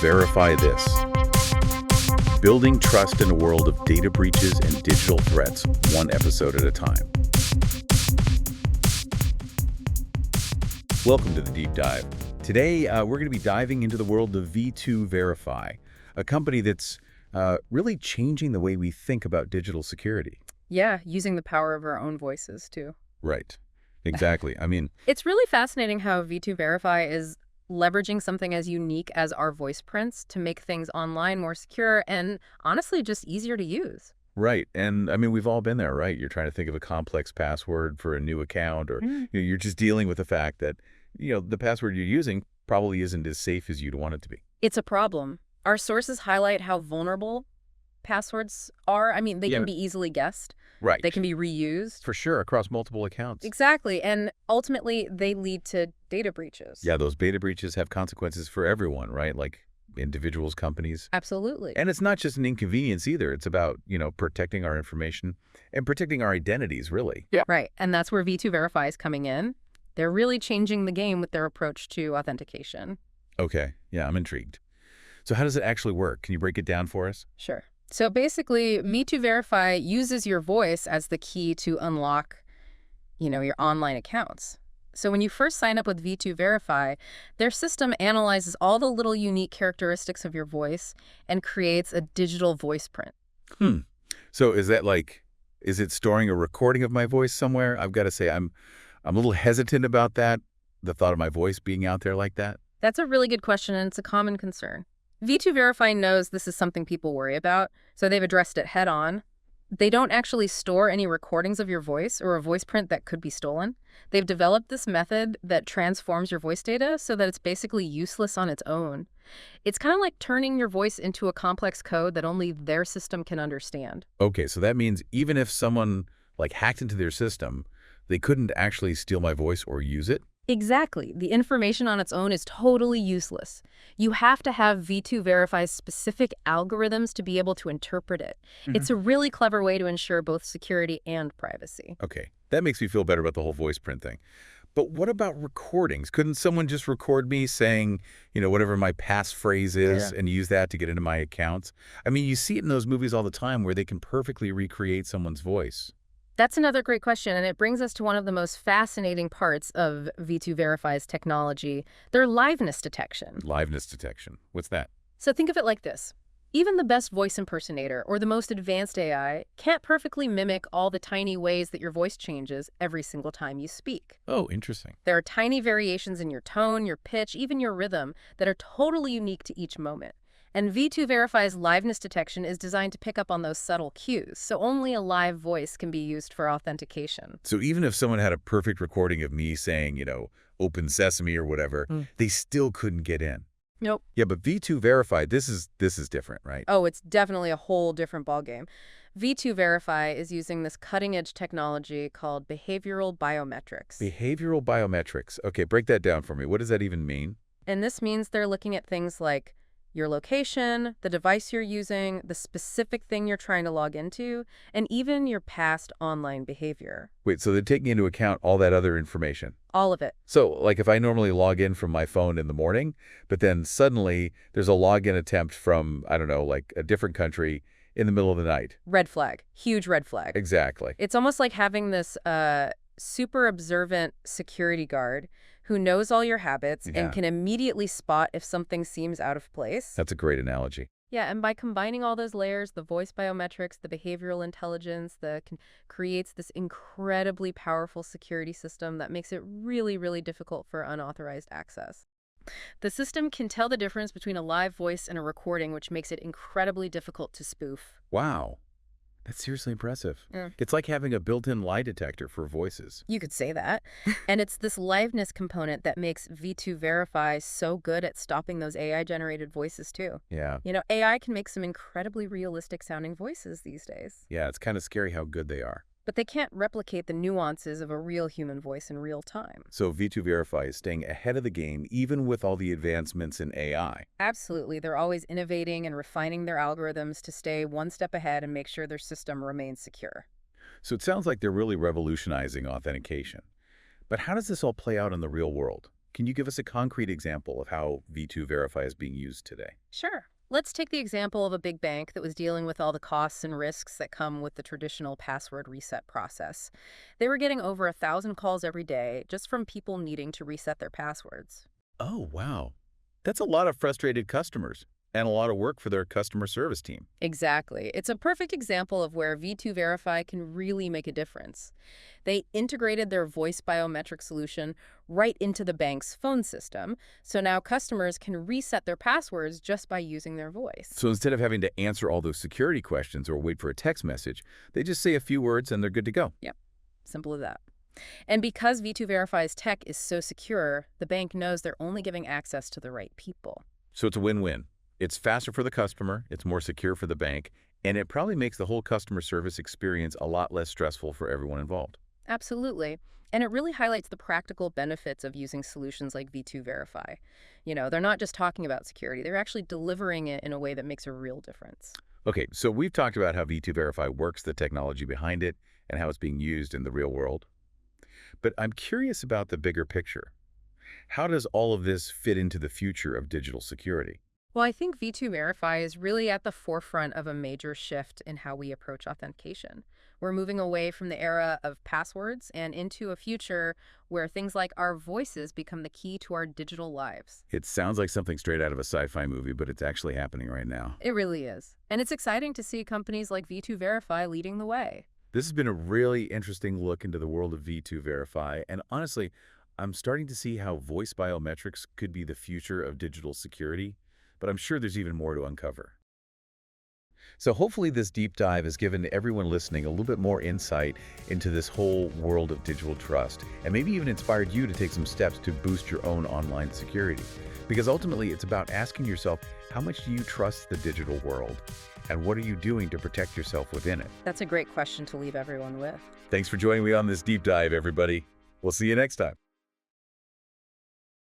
Verify this. Building trust in a world of data breaches and digital threats, one episode at a time. Welcome to the Deep Dive. Today, we're going to be diving into the world of V2 Verify, a company that's really changing the way we think about digital security. Yeah, using the power of our own voices, too. Right. Exactly. I mean, it's really fascinating how V2 Verify is leveraging something as unique as our voice prints to make things online more secure and honestly just easier to use. right. And I mean, we've all been there, right? You're trying to think of a complex password for a new account, or you're just dealing with the fact that, the password you're using probably isn't as safe as you'd want it to be. It's a problem. Our sources highlight how vulnerable passwords are. I mean, they can be easily guessed. Right. They can be reused. For sure, across multiple accounts. Exactly. And ultimately, they lead to data breaches. Yeah, those data breaches have consequences for everyone, right? Like individuals, companies. Absolutely. And it's not just an inconvenience either. It's about, protecting our information and protecting our identities, really. Yeah. Right. And that's where V2 Verify is coming in. They're really changing the game with their approach to authentication. Okay. Yeah, I'm intrigued. So how does it actually work? Can you break it down for us? Sure. So basically, V2 Verify uses your voice as the key to unlock, your online accounts. So when you first sign up with V2 Verify, their system analyzes all the little unique characteristics of your voice and creates a digital voice print. So is it storing a recording of my voice somewhere? I've got to say, I'm a little hesitant about that, the thought of my voice being out there like that. That's a really good question, and it's a common concern. V2 Verify knows this is something people worry about, so they've addressed it head on. They don't actually store any recordings of your voice or a voice print that could be stolen. They've developed this method that transforms your voice data so that it's basically useless on its own. It's kind of like turning your voice into a complex code that only their system can understand. Okay, so that means even if someone hacked into their system, they couldn't actually steal my voice or use it? Exactly. The information on its own is totally useless. You have to have V2 Verify's specific algorithms to be able to interpret it. It's a really clever way to ensure both security and privacy. Okay, that makes me feel better about the whole voice print thing. But what about recordings? Couldn't someone just record me saying, whatever my passphrase is and use that to get into my accounts? I mean, you see it in those movies all the time where they can perfectly recreate someone's voice. That's another great question, and it brings us to one of the most fascinating parts of V2 Verify's technology, their liveness detection. Liveness detection. What's that? So think of it like this. Even the best voice impersonator or the most advanced AI can't perfectly mimic all the tiny ways that your voice changes every single time you speak. Oh, interesting. There are tiny variations in your tone, your pitch, even your rhythm that are totally unique to each moment. And V2 Verify's liveness detection is designed to pick up on those subtle cues, so only a live voice can be used for authentication. So even if someone had a perfect recording of me saying, open sesame or whatever, they still couldn't get in. Nope. Yeah, but V2 Verify, this is different, right? Oh, it's definitely a whole different ballgame. V2 Verify is using this cutting-edge technology called behavioral biometrics. Behavioral biometrics. Okay, break that down for me. What does that even mean? And this means they're looking at things like your location, the device you're using, the specific thing you're trying to log into, and even your past online behavior. Wait, so they're taking into account all that other information? All of it. So, if I normally log in from my phone in the morning, but then suddenly there's a login attempt from, I don't know, a different country in the middle of the night. Red flag. Huge red flag. Exactly. It's almost like having this super observant security guard who knows all your habits and can immediately spot if something seems out of place. That's a great analogy. Yeah, and by combining all those layers, the voice biometrics, the behavioral intelligence, creates this incredibly powerful security system that makes it really, really difficult for unauthorized access. The system can tell the difference between a live voice and a recording, which makes it incredibly difficult to spoof. Wow. That's seriously impressive. Yeah. It's like having a built-in lie detector for voices. You could say that. And it's this liveness component that makes V2 Verify so good at stopping those AI-generated voices, too. Yeah. AI can make some incredibly realistic-sounding voices these days. Yeah, it's kind of scary how good they are. But they can't replicate the nuances of a real human voice in real time. So V2 Verify is staying ahead of the game, even with all the advancements in AI. Absolutely. They're always innovating and refining their algorithms to stay one step ahead and make sure their system remains secure. So it sounds like they're really revolutionizing authentication. But how does this all play out in the real world? Can you give us a concrete example of how V2 Verify is being used today? Sure. Let's take the example of a big bank that was dealing with all the costs and risks that come with the traditional password reset process. They were getting over 1,000 calls every day just from people needing to reset their passwords. Oh, wow. That's a lot of frustrated customers and a lot of work for their customer service team. Exactly. It's a perfect example of where V2 Verify can really make a difference. They integrated their voice biometric solution right into the bank's phone system, so now customers can reset their passwords just by using their voice. So instead of having to answer all those security questions or wait for a text message, they just say a few words and they're good to go. Yep, simple as that. And because V2 Verify's tech is so secure, the bank knows they're only giving access to the right people. So it's a win-win. It's faster for the customer, it's more secure for the bank, and it probably makes the whole customer service experience a lot less stressful for everyone involved. Absolutely. And it really highlights the practical benefits of using solutions like V2 Verify. They're not just talking about security, they're actually delivering it in a way that makes a real difference. Okay, so we've talked about how V2 Verify works, the technology behind it, and how it's being used in the real world. But I'm curious about the bigger picture. How does all of this fit into the future of digital security? Well, I think V2 Verify is really at the forefront of a major shift in how we approach authentication. We're moving away from the era of passwords and into a future where things like our voices become the key to our digital lives. It sounds like something straight out of a sci-fi movie, but it's actually happening right now. It really is. And it's exciting to see companies like V2 Verify leading the way. This has been a really interesting look into the world of V2 Verify, and honestly, I'm starting to see how voice biometrics could be the future of digital security, but I'm sure there's even more to uncover. So hopefully this deep dive has given everyone listening a little bit more insight into this whole world of digital trust, and maybe even inspired you to take some steps to boost your own online security. Because ultimately, it's about asking yourself, how much do you trust the digital world? And what are you doing to protect yourself within it? That's a great question to leave everyone with. Thanks for joining me on this deep dive, everybody. We'll see you next time.